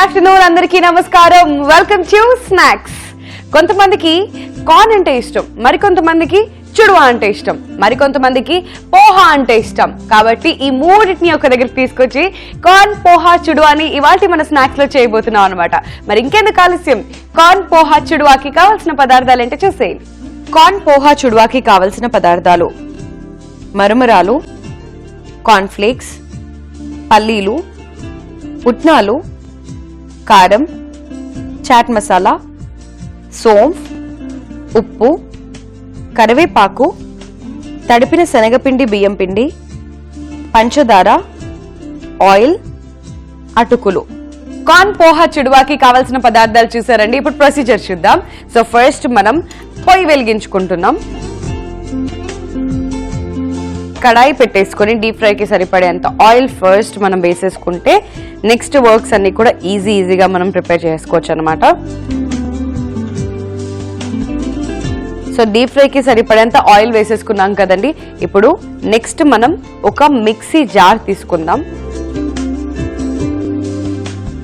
Afternoon అందరికీ నమస్కారం. Welcome to snacks. కొంతమందికి కార్న్ అంటే ఇష్టం, మరికొంతమందికి చుడువా అంటే ఇష్టం, మరికొంతమందికి పోహా అంటే ఇష్టం. కాబట్టి ఈ మూడింటిని ఒక దగ్గరికి తీసుకొచ్చి కార్న్ పోహా చుడువాని ఇవాళ మన స్నాక్స్ లో చేయబోతున్నాం అనమాట. మరి ఇంకెందుకు ఆలస్యం, కార్న్ పోహా చుడువాకి కావాల్సిన పదార్థాలు ఏంటో చూసేయండి. కార్న్ పోహా చుడువాకి కావలసిన పదార్థాలు: మరమరాలు, కార్న్ ఫ్లేక్స్, పల్లీలు, పుట్నాలు, కారం, చాట్ మసాలా, సోంఫ్, ఉప్పు, కరివేపాకు, తడిపిన శనగపిండి, బియ్యం పిండి, పంచదార, ఆయిల్, అటుకులు. కార్న్ పోహా చుడువాకి కావాల్సిన పదార్థాలు చూసారండి. ఇప్పుడు ప్రొసీజర్ చూద్దాం. సో ఫస్ట్ మనం పొయ్యి వెలిగించుకుంటున్నాం. కడాయి పెట్టేసుకొని డీప్ ఫ్రైకి సరిపడేంత ఆయిల్ ఫస్ట్ మనం వేసేసుకుంటే నెక్స్ట్ వర్క్స్ అన్ని కూడా ఈజీగా మనం ప్రిపేర్ చేసుకోవచ్చు అనమాట. సో డీప్ ఫ్రైకి సరిపడేంత ఆయిల్ వేసేసుకున్నాం కదండి. ఇప్పుడు నెక్స్ట్ మనం ఒక మిక్సీ జార్ తీసుకుందాం.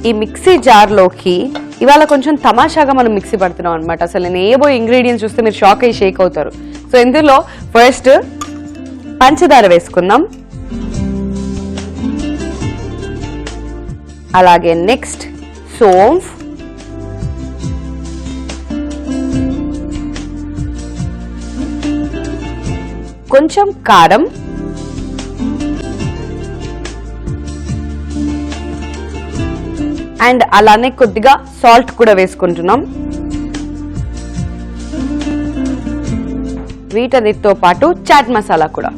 ఈ మిక్సీ జార్లోకి ఇవాళ కొంచెం తమాషాగా మనం మిక్సీ పడుతున్నాం అనమాట. అసలు నేను ఏబోయే ఇంగ్రీడియంట్స్ చూస్తే మీరు షాక్ అయ్యి షేక్ అవుతారు. సో ఇందులో ఫస్ట్ పంచదార వేసుకుందాం. అలాగే నెక్స్ట్ సోంఫ్, కొంచెం కారం, అండ్ అలానే కొద్దిగా సాల్ట్ కూడా వేసుకుంటున్నాం. వీటన్నిటితో పాటు చాట్ మసాలా కూడా.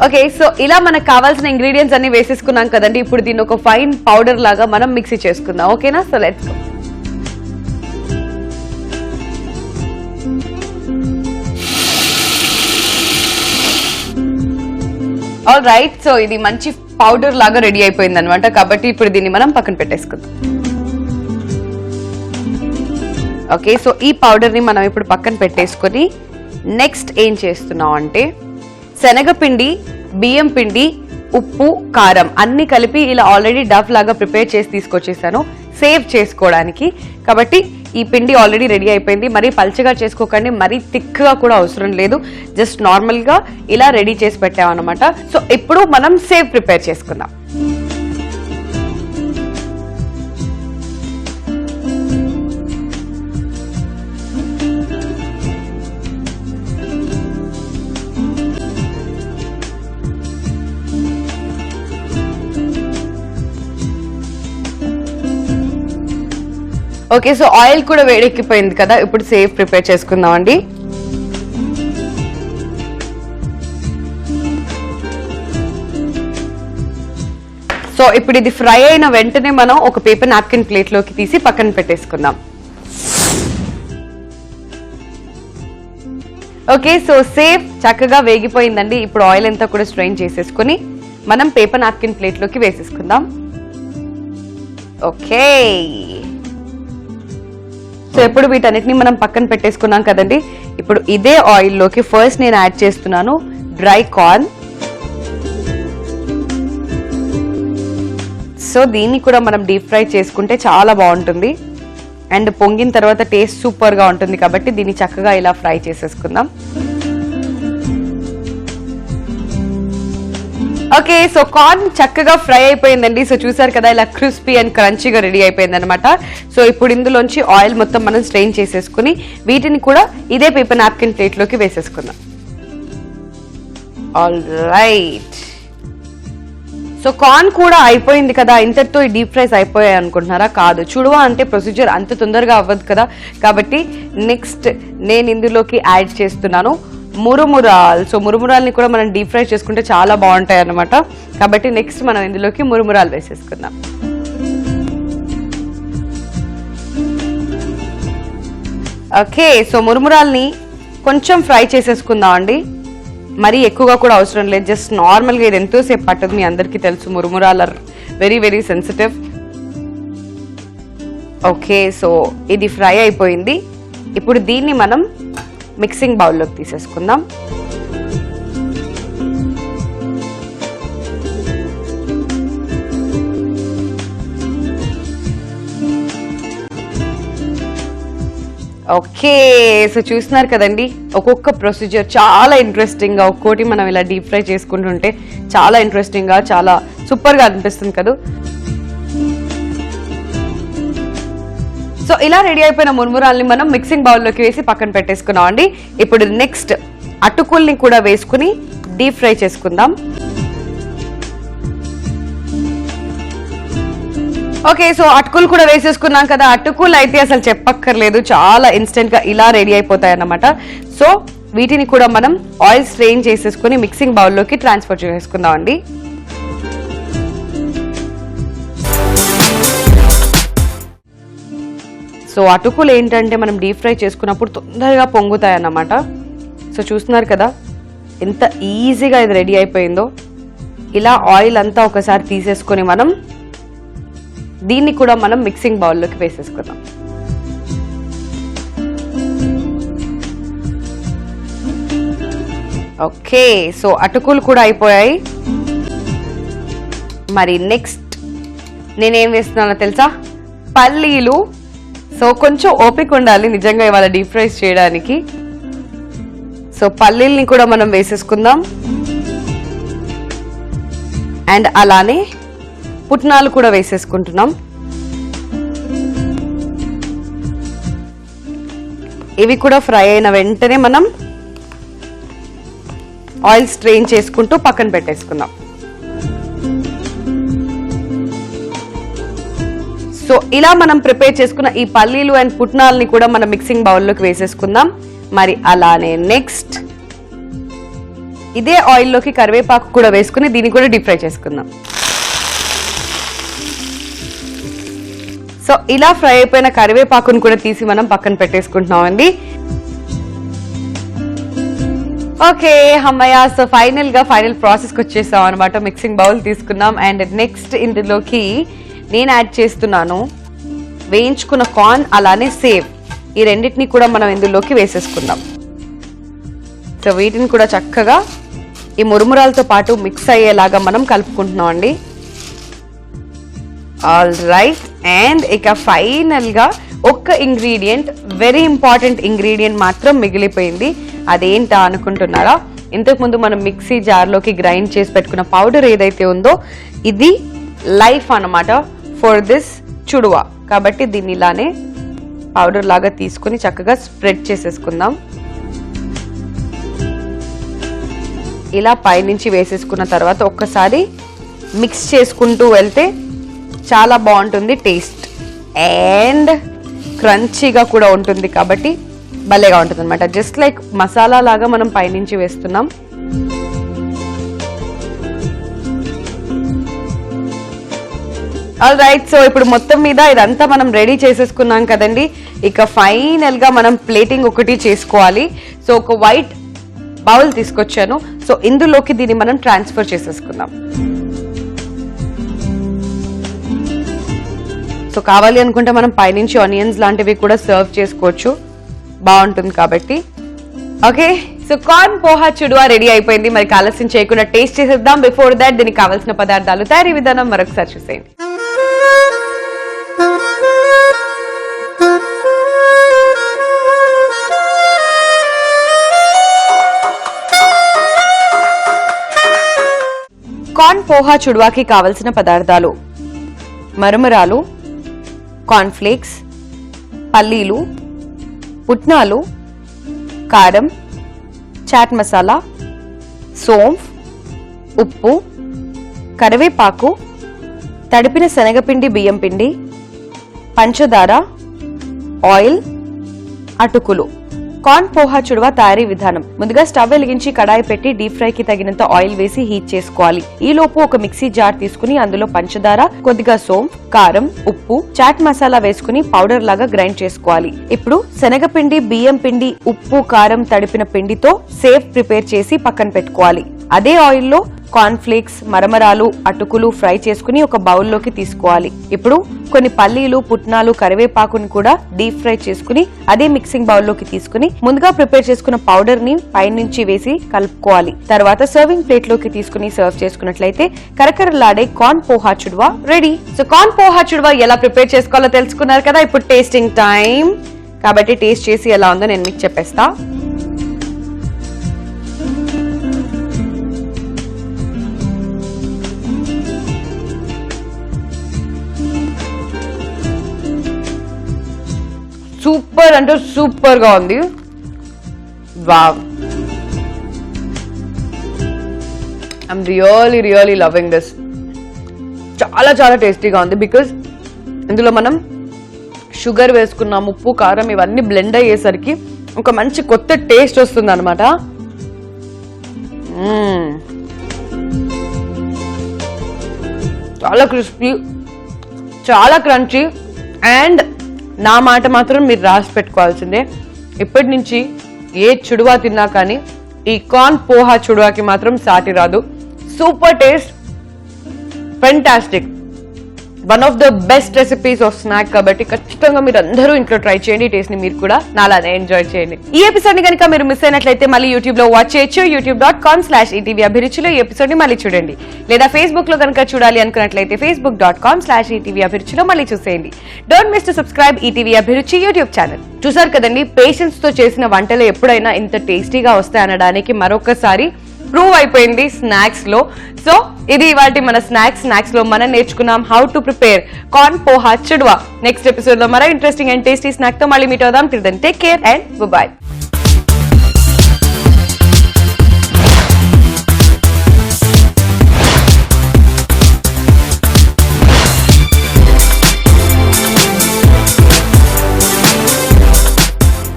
ఓకే, సో ఇలా మనకు కావాల్సిన ఇంగ్రీడియంట్స్ అన్ని వేసేసుకున్నాం కదండి. ఇప్పుడు దీన్ని ఒక ఫైన్ పౌడర్ లాగా మనం మిక్సీ చేసుకుందాం. ఓకేనా? So let's go. All right, so ఇది మంచి పౌడర్ లాగా రెడీ అయిపోయింది అనమాట. కాబట్టి ఇప్పుడు దీన్ని మనం పక్కన పెట్టేసుకుందాం. ఓకే, సో ఈ పౌడర్ ని మనం ఇప్పుడు పక్కన పెట్టేసుకొని నెక్స్ట్ ఏం చేస్తున్నాం అంటే శనగపిండి, బియ్యం పిండి, ఉప్పు, కారం అన్ని కలిపి ఇలా ఆల్రెడీ డఫ్ లాగా ప్రిపేర్ చేసి తీసుకొచ్చేసాను సేవ్ చేసుకోవడానికి. కాబట్టి ఈ పిండి ఆల్రెడీ రెడీ అయిపోయింది. మరీ పల్చగా చేసుకోకండి, మరీ థిక్ గా కూడా అవసరం లేదు. జస్ట్ నార్మల్ గా ఇలా రెడీ చేసి పెట్టామన్నమాట. సో ఇప్పుడు మనం సేవ్ ప్రిపేర్ చేసుకుందాం. ఓకే, సో ఆయిల్ కూడా వేడెక్కిపోయింది కదా. ఇప్పుడు సేవ్ ప్రిపేర్ చేసుకుందాం అండి. సో ఇప్పుడు ఇది ఫ్రై అయిన వెంటనే మనం ఒక పేపర్ నాప్కిన్ ప్లేట్ లోకి తీసి పక్కన పెట్టేసుకుందాం. ఓకే, సో సేవ్ చక్కగా వేగిపోయిందండి. ఇప్పుడు ఆయిల్ అంతా కూడా స్ట్రెయిన్ చేసేసుకుని మనం పేపర్ నాప్కిన్ ప్లేట్ లోకి వేసేసుకుందాం. ఓకే, సో ఇప్పుడు వీటన్నిటిని మనం పక్కన పెట్టేసుకున్నాం కదండి. ఇప్పుడు ఇదే ఆయిల్ లోకి ఫస్ట్ నేను యాడ్ చేస్తున్నాను డ్రై కార్న్. సో దీన్ని కూడా మనం డీప్ ఫ్రై చేసుకుంటే చాలా బాగుంటుంది అండ్ పొంగిన తర్వాత టేస్ట్ సూపర్ గా ఉంటుంది. కాబట్టి దీన్ని చక్కగా ఇలా ఫ్రై చేసేసుకుందాం. ఓకే, సో కార్న్ చక్కగా ఫ్రై అయిపోయిందండి. సో చూసారు కదా, ఇలా క్రిస్పీ అండ్ క్రంచీగా రెడీ అయిపోయింది అనమాట. సో ఇప్పుడు ఇందులోంచి ఆయిల్ మొత్తం మనం స్ట్రెయిన్ చేసేసుకుని వీటిని కూడా ఇదే పేపర్ నాప్కిన్ ప్లేట్ లోకి వేసేసుకుందాం. ఆల్ రైట్, సో కార్న్ కూడా అయిపోయింది కదా. ఇంతటితో ఈ డీప్ ఫ్రైస్ అయిపోయాయి అనుకుంటున్నారా? కాదు, చుడువా అంటే ప్రొసీజర్ అంత తొందరగా అవ్వదు కదా. కాబట్టి నెక్స్ట్ నేను ఇందులోకి యాడ్ చేస్తున్నాను మురుమురాలు. సో మురుమురాల్ని కూడా మనం డీప్ ఫ్రై చేసుకుంటే చాలా బాగుంటాయి అన్నమాట. కాబట్టి నెక్స్ట్ మనం ఇందులోకి మురుమురాలు వేసేసుకుందాం. ఓకే, సో మురుమురాల్ని కొంచెం ఫ్రై చేసేసుకుందాం అండి. మరీ ఎక్కువగా కూడా అవసరం లేదు, జస్ట్ నార్మల్గా. ఇది ఎంతోసేపు పట్టదు, మీ అందరికీ తెలుసు. మురుమురాలు are very very sensitive. Okay, so ఇది ఫ్రై అయిపోయింది. ఇప్పుడు దీన్ని మనం మిక్సింగ్ బౌల్లోకి తీసేసుకుందాం. ఓకే, సో చూస్తున్నారు కదండి, ఒక్కొక్క ప్రొసీజర్ చాలా ఇంట్రెస్టింగ్ గా, ఒక్కోటి మనం ఇలా డీప్ ఫ్రై చేసుకుంటుంటే చాలా ఇంట్రెస్టింగ్ గా, చాలా సూపర్ గా అనిపిస్తుంది కదా. సో ఇలా రెడీ అయిపోయిన మురుమురాల్ని మనం మిక్సింగ్ బౌల్లోకి వేసి పక్కన పెట్టేసుకున్నాం అండి. ఇప్పుడు నెక్స్ట్ అటుకుల్ని కూడా వేసుకుని డీప్ ఫ్రై చేసుకుందాం. ఓకే, సో అటుకులు కూడా వేసేసుకున్నాం కదా. అటుకులు అయితే అసలు చెప్పక్కర్లేదు, చాలా ఇన్స్టెంట్ గా ఇలా రెడీ అయిపోతాయి అన్నమాట. సో వీటిని కూడా మనం ఆయిల్ స్ట్రెయిన్ చేసేసుకుని మిక్సింగ్ బౌల్లోకి ట్రాన్స్ఫర్ చేసుకుందాం అండి. సో అటుకులు ఏంటంటే మనం డీప్ ఫ్రై చేసుకున్నప్పుడు తొందరగా పొంగుతాయి అన్నమాట. సో చూస్తున్నారు కదా ఎంత ఈజీగా ఇది రెడీ అయిపోయిందో. ఇలా ఆయిల్ అంతా ఒకసారి తీసేసుకొని మనం దీన్ని కూడా మనం మిక్సింగ్ బౌల్లోకి వేసేసుకుందాం. ఓకే, సో అటుకులు కూడా అయిపోయాయి. మరి నెక్స్ట్ నేనేం వేస్తున్నానో తెలుసా? పల్లీలు. సో కొంచెం ఓపిక ఉండాలి నిజంగా ఇవాళ డీప్ ఫ్రై చేయడానికి. సో పల్లీల్ని కూడా మనం వేసేసుకుందాం. అండ్ అలానే పుట్నాలు కూడా వేసేసుకుంటున్నాం. ఇవి కూడా ఫ్రై అయిన వెంటనే మనం ఆయిల్ స్ట్రెయిన్ చేసుకుంటూ పక్కన పెట్టేసుకుందాం. సో ఇలా మనం ప్రిపేర్ చేసుకున్న ఈ పల్లీలు అండ్ పుట్నాలని కూడా మనం మిక్సింగ్ బౌల్లోకి వేసేసుకుందాం. మరి అలానే నెక్స్ట్ ఇదే ఆయిల్లోకి కరివేపాకు కూడా వేసుకుని దీన్ని కూడా డీప్ ఫ్రై చేసుకుందాం. సో ఇలా ఫ్రై అయిపోయిన కరివేపాకును కూడా తీసి మనం పక్కన పెట్టేసుకుంటున్నాం అండి. ఓకే అమ్మయ్య, సో ఫైనల్ ప్రాసెస్కి వచ్చేసాం అనమాట. మిక్సింగ్ బౌల్ తీసుకున్నాం అండ్ నెక్స్ట్ ఇందులోకి నేను యాడ్ చేస్తున్నాను వేయించుకున్న కార్న్ అలానే సేవ్. ఈ రెండింటిని కూడా మనం ఇందులోకి వేసేసుకుందాం. సో వీటిని కూడా చక్కగా ఈ మురుమురాలతో పాటు మిక్స్ అయ్యేలాగా మనం కలుపుకుంటున్నాం అండి. ఆల్ రైట్, అండ్ ఇక ఫైనల్ గా ఒక్క ఇంగ్రీడియంట్, వెరీ ఇంపార్టెంట్ ఇంగ్రీడియంట్ మాత్రం మిగిలిపోయింది. అదేంటా అనుకుంటున్నారా? ఇంతకు ముందు మనం మిక్సీ జార్లోకి గ్రైండ్ చేసి పెట్టుకున్న పౌడర్ ఏదైతే ఉందో ఇది లైఫ్ అన్నమాట ఫర్ దిస్ చుడువా. కాబట్టి దీన్ని ఇలానే పౌడర్ లాగా తీసుకుని చక్కగా స్ప్రెడ్ చేసేసుకుందాం. ఇలా పైనుంచి వేసేసుకున్న తర్వాత ఒక్కసారి మిక్స్ చేసుకుంటూ వెళ్తే చాలా బాగుంటుంది టేస్ట్, అండ్ క్రంచీగా కూడా ఉంటుంది. కాబట్టి భలేగా ఉంటుంది అనమాట. జస్ట్ లైక్ మసాలా లాగా మనం పైనుంచి వేస్తున్నాం. ఆల్ రైట్, సో ఇప్పుడు మొత్తం మీద ఇదంతా మనం రెడీ చేసేసుకున్నాం కదండి. ఇక ఫైనల్ గా మనం ప్లేటింగ్ ఒకటి చేసుకోవాలి. సో ఒక వైట్ బౌల్ తీసుకొచ్చాను. సో ఇందులోకి దీన్ని మనం ట్రాన్స్ఫర్ చేసేసుకుందాం. సో కావాలి అనుకుంటే మనం పైనుంచి ఆనియన్స్ లాంటివి కూడా సర్వ్ చేసుకోవచ్చు, బాగుంటుంది కాబట్టి. Okay, so corn poha chuduva ready అయిపోయింది. మరి ఆలస్యం చేయకుండా టేస్ట్ చేసేద్దాం. బిఫోర్ దాట్ దీనికి కావాల్సిన పదార్థాలు, తయారీ విధానం మరొకసారి చూసేయండి. కార్న్ పోహా చుడువాకి కావలసిన పదార్థాలు: మరమరాలు, కార్న్ఫ్లేక్స్, పల్లీలు, పుట్నాలు, కారం, చాట్ మసాలా, సోంఫ్, ఉప్పు, కరివేపాకు, తడిపిన శనగపిండి, బియ్యం పిండి, పంచదార, ఆయిల్, అటుకులు. కార్న్ పోహా చుడువా తయారీ విధానం: ముందుగా స్టవ్ వెలిగించి కడాయి పెట్టి డీప్ ఫ్రై కి తగినంత ఆయిల్ వేసి హీట్ చేసుకోవాలి. ఈ లోపు ఒక మిక్సీ జార్ తీసుకుని అందులో పంచదార, కొద్దిగా సోంఫ్, కారం, ఉప్పు, చాట్ మసాలా వేసుకుని పౌడర్ లాగా గ్రైండ్ చేసుకోవాలి. ఇప్పుడు శనగపిండి, బియ్యం పిండి, ఉప్పు, కారం, తడిపిన పిండితో సేవ్ ప్రిపేర్ చేసి పక్కన పెట్టుకోవాలి. అదే ఆయిల్లో కార్న్ ఫ్లేక్స్, మరమరాలు, అటుకులు ఫ్రై చేసుకుని ఒక బౌల్లోకి తీసుకోవాలి. ఇప్పుడు కొన్ని పల్లీలు, పుట్నాలు, కరివేపాకుని కూడా డీప్ ఫ్రై చేసుకుని అదే మిక్సింగ్ బౌల్లోకి తీసుకుని ముందుగా ప్రిపేర్ చేసుకున్న పౌడర్ ని పైనుంచి వేసి కలుపుకోవాలి. తర్వాత సర్వింగ్ ప్లేట్ లోకి తీసుకుని సర్వ్ చేసుకున్నట్లయితే కరకరలాడే corn poha chuduva ready. So corn poha chuduva ఎలా ప్రిపేర్ చేసుకోవాలో తెలుసుకున్నారు కదా. ఇప్పుడు టేస్టింగ్ టైం. కాబట్టి టేస్ట్ చేసి ఎలా ఉందో నేను మీకు చెప్పేస్తా. సూపర్ అంటే సూపర్ గా ఉంది. Wow, I'm really loving this. చాలా టేస్టీగా ఉంది. బికాజ్ ఇందులో మనం షుగర్ వేసుకున్నాం, ఉప్పు కారం ఇవన్నీ బ్లెండ్ అయ్యేసరికి ఒక మంచి కొత్త టేస్ట్ వస్తుంది అనమాట. చాలా క్రిస్పీ, చాలా క్రంచీ. అండ్ నా మాట మాత్రం మీరు రాసి పెట్టుకోవాల్సిందే, ఇప్పటి నుంచి ఏ చుడువా తిన్నా కానీ ఈ కార్న్ పోహా చుడువాకి మాత్రం సాటి రాదు. Super taste, fantastic, one of the best recipes of snack. కాబట్టి ఖచ్చితంగా మీరు అందరూ ఇంట్లో ట్రై చేయండి. టేస్ట్ ని మీరు కూడా నాలానే ఎంజాయ్ చేయండి. ఈ ఎపిసోడ్ ని కనుక మీరు మిస్ అయినట్లయితే మళ్ళీ యూట్యూబ్ లో వాచ్ చేయొచ్చు. youtube.com/ETV అభిరుచిలో ఈ ఎపిసోడ్ ని మళ్ళీ చూడండి. లేదా ఫేస్బుక్ లో కనుక చూడాలి అనుకున్నట్లయితే facebook.com/ETV అభిరుచిలో మళ్ళీ చూసేయండి. Don't miss to subscribe ETV అభిరుచి యూట్యూబ్ ఛానల్. చూసారు కదండి, పేషెన్స్ తో చేసిన వంటలు ఎప్పుడైనా ఇంత టేస్టీగా వస్తాయి అనడానికి మరొకసారి ప్రూవ్ అయిపోయింది స్నాక్స్ లో. సో ఇది ఇవాల్టి మన స్నాక్స్ లో మనం నేర్చుకున్నాం how to prepare corn poha chuduva. Next episode లో మరో ఇంట్రెస్టింగ్ అండ్ టేస్టీ స్నాక్ తో మళ్ళీ మీట్ అవుదాం. Till then take care and by.